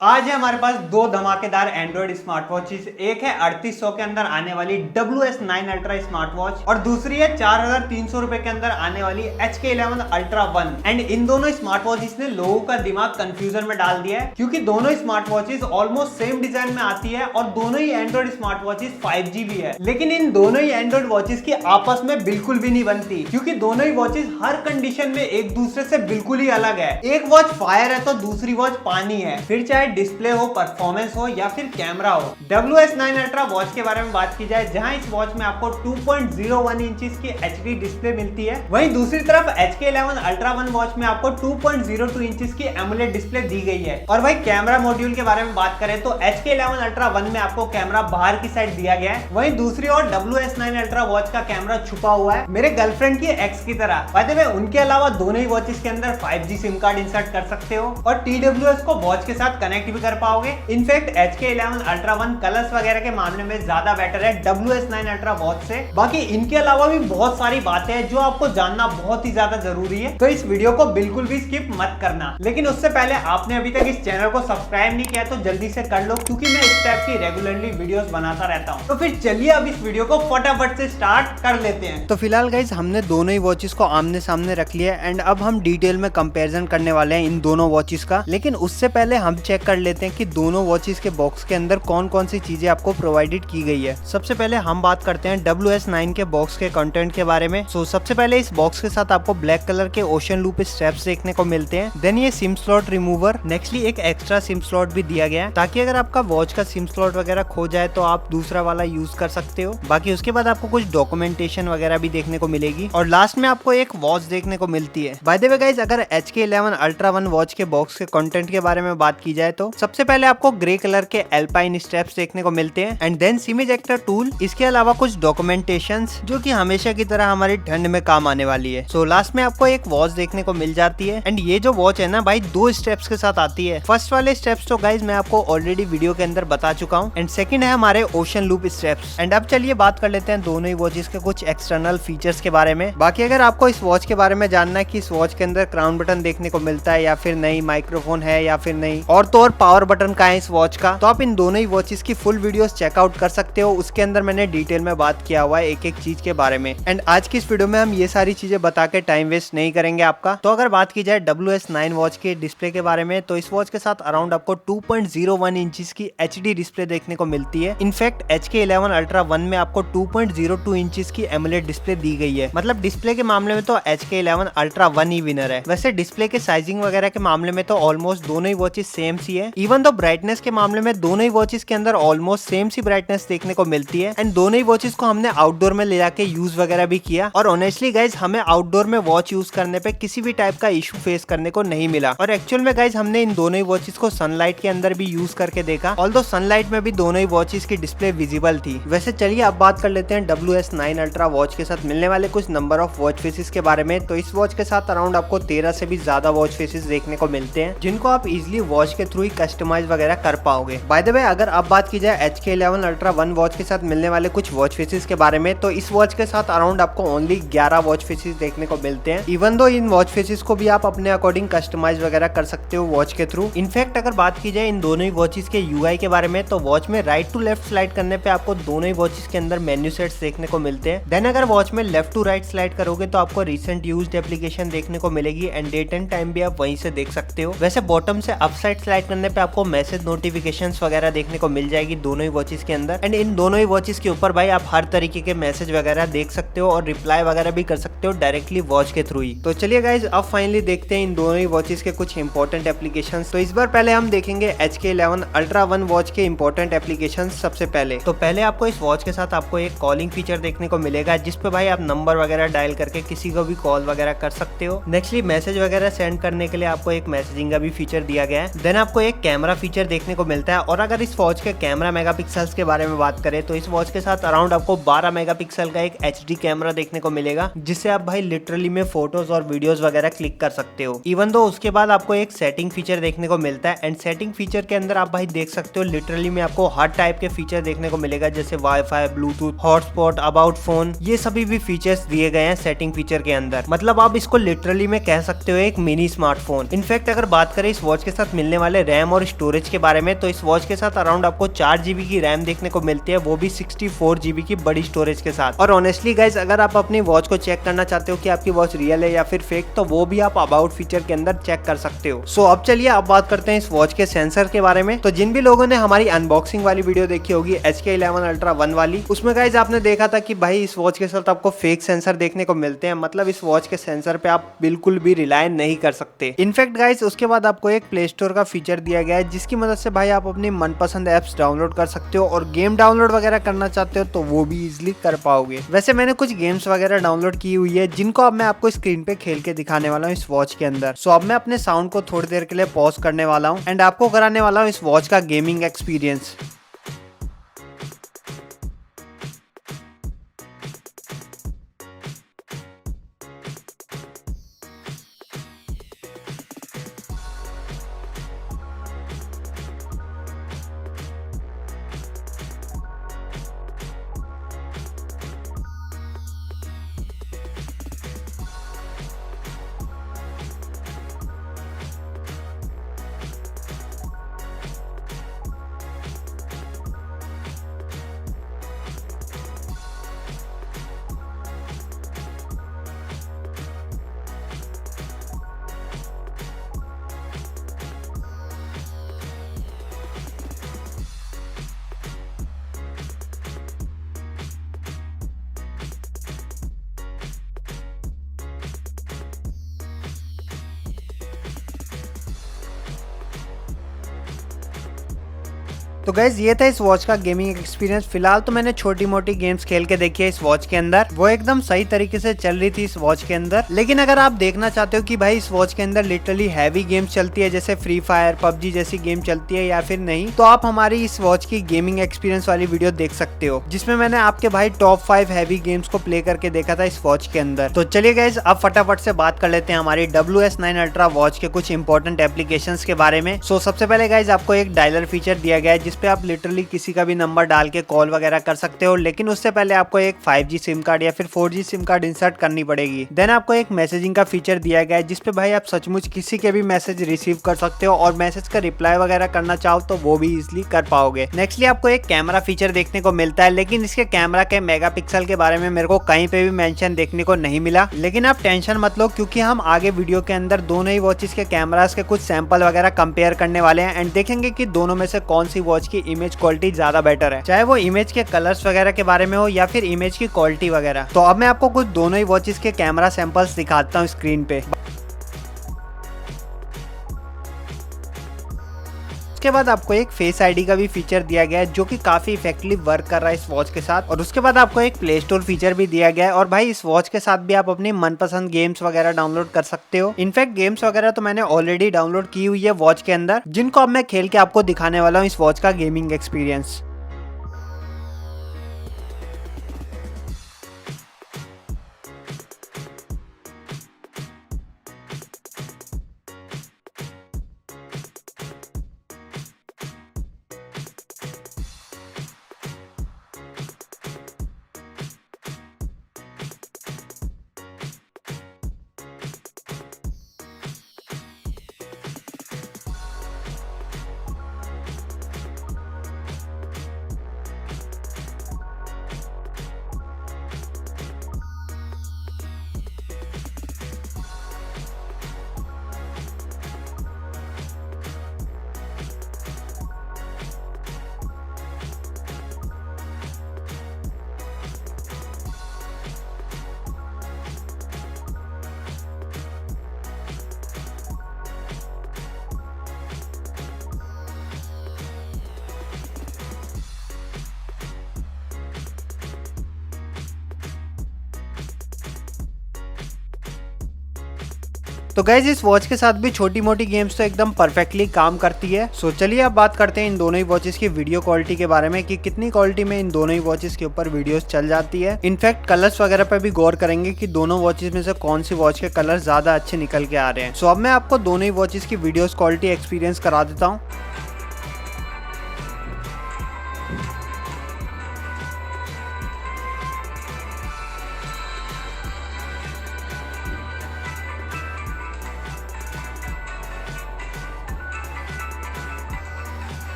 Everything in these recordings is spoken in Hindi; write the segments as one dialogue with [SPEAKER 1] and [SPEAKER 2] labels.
[SPEAKER 1] आज है हमारे पास दो धमाकेदार एंड्रॉइड स्मार्ट वॉचेस। एक है 3800 के अंदर आने वाली WS9 अल्ट्रा स्मार्ट वॉच और दूसरी है 4300 रुपए के अंदर आने वाली HK11 अल्ट्रा 1। एंड इन दोनों स्मार्ट वॉचेस ने लोगों का दिमाग कंफ्यूजन में डाल दिया है, क्योंकि दोनों smart watches almost same design में आती है और दोनों ही एंड्रॉइड स्मार्ट वॉचेस 5G भी है। लेकिन इन दोनों ही एंड्रॉइड वॉचेस की आपस में बिल्कुल भी नहीं बनती, क्योंकि दोनों ही वॉचेस हर कंडीशन में एक दूसरे से बिल्कुल ही अलग है। एक वॉच फायर है तो दूसरी वॉच पानी है, फिर चाहे डिस्प्ले हो, परफॉर्मेंस हो या फिर कैमरा हो। WS9 अल्ट्रा वॉच के बारे में बात की जाए, जहां इस वॉच में आपको 2.01 इंचेस की HD डिस्प्ले मिलती है, वहीं दूसरी तरफ HK11 अल्ट्रा 1 वॉच में आपको 2.02 इंचेस की एमोलेड डिस्प्ले दी गई है। और भाई कैमरा मॉड्यूल के बारे में बात करें तो HK11 अल्ट्रा 1 में आपको कैमरा बाहर की साइड दिया गया है, वहीं दूसरी ओर WS9 अल्ट्रा वॉच का कैमरा छुपा हुआ है, मेरे गर्लफ्रेंड की एक्स की तरह। बाय द वे, उनके अलावा दोनों ही वॉचेस के अंदर 5G सिम कार्ड इंसर्ट कर सकते हो और TWS को वॉच के साथ कनेक्ट भी कर पाओगे। इनफैक्ट HK11 अल्ट्रा 1 कलर्स वगैरह के मामले में ज्यादा बेटर है WS9 अल्ट्रा वॉच से। बाकी इनके अलावा भी बहुत सारी बातें हैं जो आपको जानना बहुत ही ज्यादा जरूरी है, तो इस वीडियो को बिल्कुल भी स्किप मत करना। लेकिन उससे पहले आपने अभी तक इस चैनल को सब्सक्राइब नहीं किया तो जल्दी से कर लो, क्योंकि मैं इस टाइप की रेगुलरली वीडियोस बनाता रहता हूँ। तो फिर चलिए अब इस वीडियो को फटाफट से स्टार्ट कर लेते हैं।
[SPEAKER 2] तो फिलहाल गाइज हमने दोनों ही वॉचेस को आमने सामने रख लिया एंड अब हम डिटेल में कंपैरिजन करने वाले हैं इन दोनों वॉचेस का। लेकिन उससे पहले हम चेक कर लेते हैं कि दोनों वॉचेस के बॉक्स के अंदर कौन कौन सी चीजें आपको प्रोवाइडेड की गई है। सबसे पहले हम बात करते हैं WS9 के बॉक्स के कंटेंट के बारे में। सबसे पहले इस बॉक्स के साथ आपको ब्लैक कलर के ओशन लूप स्ट्रैप्स देखने को मिलते हैं। देन ये सिम स्लॉट रिमूवर, नेक्स्टली एक एक्स्ट्रा सिम स्लॉट भी दिया गया है, ताकि अगर आपका वॉच का सिम स्लॉट वगैरह खो जाए तो आप दूसरा वाला यूज कर सकते हो। बाकी उसके बाद आपको कुछ डॉक्यूमेंटेशन वगैरह भी देखने को मिलेगी और लास्ट में आपको एक वॉच देखने को मिलती है। बाय द वे गाइस, अगर HK11 अल्ट्रा 1 वॉच के बॉक्स के कंटेंट के बारे में बात की जाए तो सबसे पहले आपको ग्रे कलर के एल्पाइन स्ट्रैप्स देखने को मिलते हैं and then SIM ejector tool, इसके अलावा कुछ डॉक्यूमेंटेशंस जो कि हमेशा की तरह हमारी ठंड में काम आने वाली है। लास्ट में आपको एक वॉच देखने को मिल जाती है एंड ये जो वॉच है ना भाई, दो स्टेप्स के साथ आती है। फर्स्ट वाले स्टेप्स तो गाइज मैं आपको ऑलरेडी वीडियो के अंदर बता चुका हूँ एंड सेकंड है हमारे ओशन लूप स्टेप्स। एंड अब चलिए बात कर लेते हैं दोनों ही वॉचेस के कुछ एक्सटर्नल फीचर्स के बारे में। बाकी अगर आपको इस वॉच के बारे में जानना है कि इस वॉच के अंदर क्राउन बटन देखने को मिलता है या फिर नहीं, माइक्रोफोन है या फिर नहीं, और तो और पावर बटन का है इस वॉच का, तो आप इन दोनों ही वॉचेस की फुल वीडियोस चेकआउट कर सकते हो। उसके अंदर मैंने डिटेल में बात किया हुआ है एक एक चीज के बारे में। एंड आज की इस वीडियो में हम ये सारी चीजें बता के टाइम वेस्ट नहीं करेंगे आपका। तो अगर बात की जाए WS9 वॉच के डिस्प्ले के बारे में, तो इस वॉच के साथ अराउंड आपको 2.01 इंचेस की HD डिस्प्ले देखने को मिलती है। इनफैक्ट HK11 अल्ट्रा 1 में आपको 2.02 इंचेस की एमोलेड डिस्प्ले दी गई है। मतलब डिस्प्ले के मामले में तो HK11 अल्ट्रा 1 ही विनर है। वैसे डिस्प्ले के साइजिंग वगैरह के मामले में तो ऑलमोस्ट दोनों ही वॉचेस सेम सी है। इवन तो ब्राइटनेस के मामले में दोनों ही वॉचेस के अंदर ऑलमोस्ट सेम सी ब्राइटनेस देखने को मिलती है एंड दोनों ही वॉचेस को हमने आउटडोर में ले जाके यूज वगैरह भी किया और ऑनेस्टली गाइज हमें आउटडोर में वॉच यूज करने पे किसी भी टाइप का इशू फेस करने को नहीं मिला। और एक्चुअल में गाइज हमने इन दोनों ही वॉचेस को सनलाइट के अंदर भी यूज करके देखा, ऑल्दो सनलाइट में भी दोनों ही वॉचेस की डिस्प्ले विजिबल थी। वैसे चलिए अब बात कर लेते हैं WS9 अल्ट्रा वॉच के साथ मिलने वाले कुछ नंबर ऑफ वॉच फेसेस के बारे में। तो इस वॉच के साथ अराउंड आपको 13 से भी ज्यादा वॉच फेसेस देखने को मिलते हैं, जिनको आप इजिली वॉच के थ्रू ही कस्टमाइज वगैरह कर पाओगे। बाय द वे, अगर अब बात की जाए HK11 अल्ट्रा 1 वॉच के साथ मिलने वाले कुछ वॉच फेसेस के बारे में, तो इस वॉच के साथ अराउंड आपको ओनली 11 वॉच फेसेस देखने को मिलते हैं। Even though in watch faces को भी आप अपने अकॉर्डिंग कस्टमाइज वगैरह कर सकते हो वॉच के थ्रू। इनफैक्ट अगर बात की जाए इन दोनों ही वॉचेस के UI के बारे में, तो वॉच में राइट टू लेफ्ट स्लाइड करने पे आपको दोनों ही वॉचेस के अंदर मेन्यू सेट्स देखने को मिलते हैं। देन अगर वॉच में लेफ्ट टू राइट स्लाइड करोगे तो आपको रिसेंट यूज्ड एप्लीकेशन देखने को मिलेगी एंड डेट एंड टाइम भी आप वहीं से देख सकते हो। वैसे बॉटम से अप साइड स्लाइड करने पे आपको मैसेज नोटिफिकेशंस वगैरह देखने को मिल जाएगी दोनों ही वॉचेस के अंदर एंड इन दोनों ही वॉचेस के ऊपर भाई आप हर तरीके के मैसेज वगैरह देख सकते हो और रिप्लाई वगैरह भी कर सकते हो डायरेक्टली वॉच के थ्रू ही। तो चलिए गाइज अब फाइनली देखते हैं इन दोनों ही वॉचेस के कुछ इंपॉर्टेंट एप्लीकेशंस। तो इस बार पहले हम देखेंगे HK11 अल्ट्रा 1 वॉच के इंपॉर्टेंट एप्लीकेशंस। सबसे पहले तो पहले आपको इस वॉच के साथ आपको एक कॉलिंग फीचर देखने को मिलेगा, जिसपे भाई आप नंबर वगैरह डायल करके किसी को भी कॉल वगैरह कर सकते हो। नेक्स्टली मैसेज वगैरह सेंड करने के लिए आपको एक मैसेजिंग का भी फीचर दिया गया है। देन आपको एक कैमरा फीचर देखने को मिलता है। और अगर इस वॉच के कैमरा मेगापिक्सल्स के बारे में बात करें तो इस वॉच के साथ अराउंड आपको 12 मेगापिक्सल का एक HD कैमरा देखने को मिलेगा, जिससे आप भाई लिटरली में फोटोज और वीडियोस वगैरह क्लिक कर सकते हो। इवन दो उसके बाद आपको एक सेटिंग फीचर देखने को मिलता है एंड सेटिंग फीचर के अंदर आप भाई देख सकते हो लिटरली में आपको हर टाइप के फीचर देखने को मिलेगा, जैसे wifi, Bluetooth, hotspot, about phone, ये सभी भी फीचर्स दिए गए हैं सेटिंग फीचर के अंदर। मतलब आप इसको लिटरली में कह सकते हो एक मिनी स्मार्टफोन। इनफैक्ट अगर बात करें इस वॉच के साथ मिलने वाले रैम और स्टोरेज के बारे में, तो इस वॉच के साथ अराउंड आपको 4 GB की रैम देखने को मिलती है, वो भी 64 GB की बड़ी स्टोरेज के साथ। और ऑनेस्टली गाइज, अगर आप अपनी वॉच को चेक करना चाहते हो कि आपकी वॉच रियल है या फिर फेक, तो वो भी आप अबाउट फीचर के अंदर चेक कर सकते हो। सो अब चलिए अब बात करते हैं इस वॉच के सेंसर के बारे में। तो जिन भी लोगों ने हमारी अनबॉक्सिंग वाली वीडियो देखी होगी HK11 Ultra 1 वाली, उसमें गाइज आपने देखा था कि भाई इस वॉच के साथ आपको फेक सेंसर देखने को मिलते हैं, मतलब इस वॉच के सेंसर पे आप बिल्कुल भी रिलाय नहीं कर सकते। इनफैक्ट गाइज उसके बाद आपको एक प्ले स्टोर का फीचर दिया गया है, जिसकी मदद से भाई आप अपनी मनपसंद एप्स डाउनलोड कर सकते हो, और गेम डाउनलोड वगैरह करना चाहते हो तो वो भी इजिली कर पाओगे। वैसे मैंने कुछ गेम्स वगैरह डाउनलोड की हुई है, जिनको अब मैं आपको स्क्रीन पे खेल के दिखाने वाला हूँ इस वॉच के अंदर। सो अब मैं अपने साउंड को थोड़ी देर के लिए पॉज करने वाला हूँ एंड आपको कराने वाला हूँ इस वॉच का गेमिंग एक्सपीरियंस। तो गाइज ये था इस वॉच का गेमिंग एक्सपीरियंस। फिलहाल तो मैंने छोटी मोटी गेम्स खेल के देखी है इस वॉच के अंदर, वो एकदम सही तरीके से चल रही थी इस वॉच के अंदर। लेकिन अगर आप देखना चाहते हो कि भाई इस वॉच के अंदर लिटरली हैवी गेम्स चलती है, जैसे फ्री फायर PUBG जैसी गेम चलती है या फिर नहीं, तो आप हमारी इस वॉच की गेमिंग एक्सपीरियंस वाली वीडियो देख सकते हो, जिसमें मैंने आपके भाई टॉप 5 हैवी गेम्स को प्ले करके देखा था इस वॉच के अंदर। तो चलिए गाइज अब फटाफट से बात कर लेते हैं हमारी WS9 Ultra वॉच के कुछ इंपॉर्टेंट एप्लीकेशंस के बारे में। सो सबसे पहले गाइज आपको एक डायलर फीचर दिया गया है, जिसपे आप लिटरली किसी का भी नंबर डाल के कॉल वगैरह कर सकते हो, लेकिन उससे पहले आपको एक 5G सिम कार्ड या फिर 4G सिम कार्ड इंसर्ट करनी पड़ेगी। देन आपको एक मैसेजिंग का फीचर दिया गया है, जिसपे भाई आप सचमुच किसी के भी मैसेज रिसीव कर सकते हो, और मैसेज का रिप्लाई वगैरह करना चाहो तो वो भी इजिली कर पाओगे। नेक्स्टली आपको एक कैमरा फीचर देखने को मिलता है, लेकिन इसके कैमरा के मेगापिक्सल के बारे में मेरे को कहीं पे भी मेंशन देखने को नहीं मिला। लेकिन आप टेंशन मत लो, क्योंकि हम आगे वीडियो के अंदर दोनों ही वॉचेस के कैमरास के कुछ सैंपल वगैरह कंपेयर करने वाले हैं, एंड देखेंगे कि दोनों में से कौन सी वॉच की इमेज क्वालिटी ज्यादा बेटर है, चाहे वो इमेज के कलर्स वगैरह के बारे में हो या फिर इमेज की क्वालिटी वगैरह। तो अब मैं आपको कुछ दोनों ही वॉचेस के कैमरा सैंपल्स दिखाता हूँ स्क्रीन पे। उसके बाद आपको एक फेस आईडी का भी फीचर दिया गया है, जो कि काफी इफेक्टिवली वर्क कर रहा है इस वॉच के साथ। और उसके बाद आपको एक प्ले स्टोर फीचर भी दिया गया है, और भाई इस वॉच के साथ भी आप अपनी मनपसंद गेम्स वगैरह डाउनलोड कर सकते हो। इनफैक्ट गेम्स वगैरह तो मैंने ऑलरेडी डाउनलोड की हुई है वॉच के अंदर, जिनको अब मैं खेल के आपको दिखाने वाला हूँ इस वॉच का गेमिंग एक्सपीरियंस। तो गाइज इस वॉच के साथ भी छोटी मोटी गेम्स तो एकदम परफेक्टली काम करती है। सो चलिए अब बात करते हैं इन दोनों ही वॉचेस की वीडियो क्वालिटी के बारे में, कि कितनी क्वालिटी में इन दोनों ही वॉचेस के ऊपर वीडियोस चल जाती है। इनफैक्ट कलर्स वगैरह पर भी गौर करेंगे कि दोनों वॉचेस में से कौन सी वॉच के कलर ज्यादा अच्छे निकल के आ रहे हैं। सो अब मैं आपको दोनों ही वॉचेस की वीडियोस क्वालिटी एक्सपीरियंस करा देता हूँ।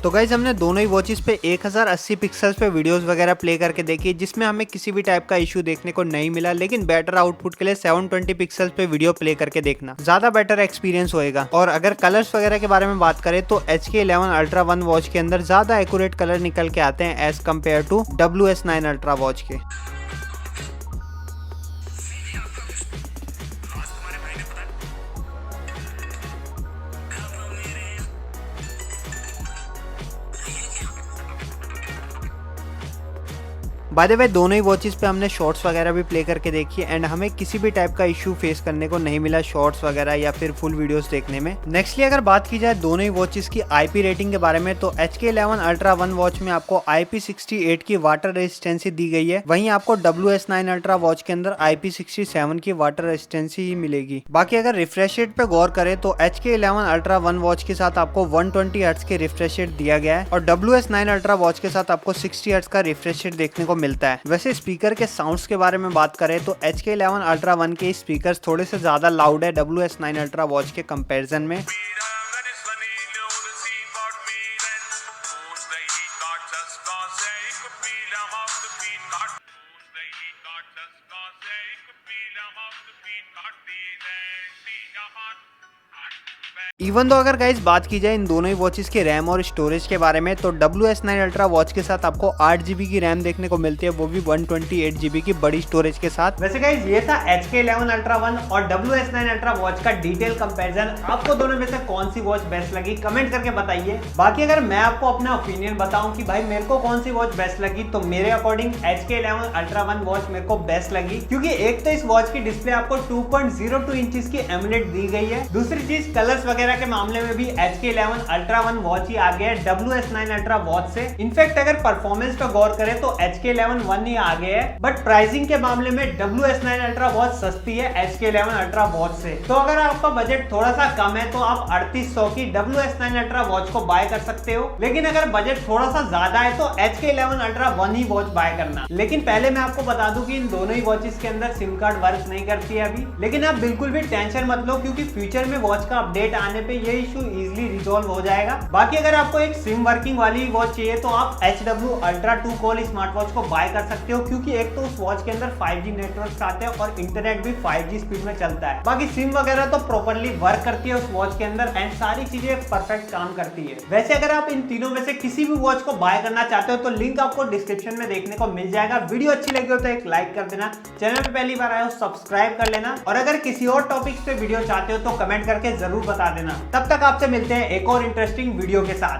[SPEAKER 2] तो गाइज हमने दोनों ही वॉचेस पे 1080 पिक्सल्स पे वीडियोस वगैरह प्ले करके देखी, जिसमें हमें किसी भी टाइप का इशू देखने को नहीं मिला। लेकिन बेटर आउटपुट के लिए 720 पिक्सल्स पे वीडियो प्ले करके देखना ज्यादा बेटर एक्सपीरियंस होएगा। और अगर कलर्स वगैरह के बारे में बात करें तो HK11 Ultra 1 वॉच के अंदर ज्यादा एक्यूरेट कलर निकल के आते हैं as compare to WS9 Ultra watch के। बाय द वे दोनों ही वॉचेस पे हमने शॉर्ट्स वगैरह भी प्ले करके देखी एंड हमें किसी भी टाइप का इशू फेस करने को नहीं मिला शॉर्ट्स वगैरह या फिर फुल वीडियोस देखने में। नेक्स्टली अगर बात की जाए दोनों ही वॉचेस की IP रेटिंग के बारे में तो HK11 Ultra 1 वॉच में आपको IP68 की वाटर रेजिस्टेंसी दी गई है, वहीं आपको WS9 Ultra वॉच के अंदर IP67 की वाटर रेजिस्टेंसी ही मिलेगी। बाकी अगर रिफ्रेश रेट पे गौर करें तो HK11 Ultra 1 वॉच के साथ आपको 120 हर्ट्ज के रिफ्रेश रेट दिया गया है और WS9 Ultra वॉच के साथ आपको 60 हर्ट्ज का रिफ्रेश रेट देखने को मिलता है। वैसे स्पीकर के साउंड्स के बारे में बात करें तो HK11 Ultra 1 के स्पीकर्स थोड़े से ज्यादा लाउड है WS9 Ultra वॉच के कंपैरिजन में। इवन दो अगर गाइज बात की जाए इन दोनों ही वॉचेस के रैम और स्टोरेज के बारे में तो WS9 Ultra वॉच के साथ आपको 8GB की रैम देखने को मिलती है, वो भी 128GB की बड़ी स्टोरेज के साथ।
[SPEAKER 1] वैसे गाइज ये था HK11 Ultra 1 और WS9 Ultra वॉच का डिटेल कंपैरिजन। आपको दोनों में से कौन सी वॉच बेस्ट लगी कमेंट करके बताइए। बाकी अगर मैं आपको अपना ओपिनियन बताऊं कि भाई मेरे को कौन सी वॉच बेस्ट लगी तो मेरे अकॉर्डिंग HK11 Ultra 1 वॉच मेरे को बेस्ट लगी, क्योंकि एक तो इस वॉच की डिस्प्ले आपको 2.02 इंचेस की एमुलेट दी गई है। दूसरी चीज कलर्स वगैरह के मामले में भी HK11 Ultra 1 वॉच ही आगे है WS9 Ultra वॉच से। इनफैक्ट अगर परफॉर्मेंस पे गौर करें तो HK11 1 ही आगे है, बट प्राइसिंग के मामले में WS9 Ultra वॉच सस्ती है HK11 Ultra वॉच से। तो अगर आपका बजट थोड़ा सा कम है तो आप 3800 की WS9 Ultra वॉच को बाय कर सकते हो, लेकिन अगर बजट थोड़ा सा ज्यादा है तो HK11 Ultra 1 ही वॉच बाय करना। लेकिन पहले मैं आपको बता दूं कि इन दोनों ही वॉचेस के अंदर सिम कार्ड वर्क नहीं करती है अभी, लेकिन आप बिल्कुल भी टेंशन मत लो क्योंकि फ्यूचर में वॉच का अपडेट आने पे ये इशू इजीली रिजॉल्व हो जाएगा। बाकी अगर आपको एक सिम वर्किंग वाली वॉच चाहिए तो आप HW Ultra 2 Call smart watch को बाय कर सकते हो, क्योंकि एक तो उस वॉच के अंदर 5G नेटवर्क आते हैं और इंटरनेट भी 5G स्पीड में चलता है। बाकी सिम वगैरह तो प्रॉपर्ली वर्क करती है उस वॉच के अंदर एंड सारी चीजें परफेक्ट काम करती है। वैसे अगर आप इन तीनों में से किसी भी वॉच को बाय करना चाहते हो तो लिंक आपको डिस्क्रिप्शन में देखने को मिल जाएगा। वीडियो अच्छी लगी हो तो एक लाइक कर देना, चैनल पे पहली बार आए हो सब्सक्राइब कर लेना, और अगर किसी और टॉपिक्स पे वीडियो चाहते हो तो कमेंट करके जरूर बता देना। तब तक आपसे मिलते हैं एक और इंटरेस्टिंग वीडियो के साथ।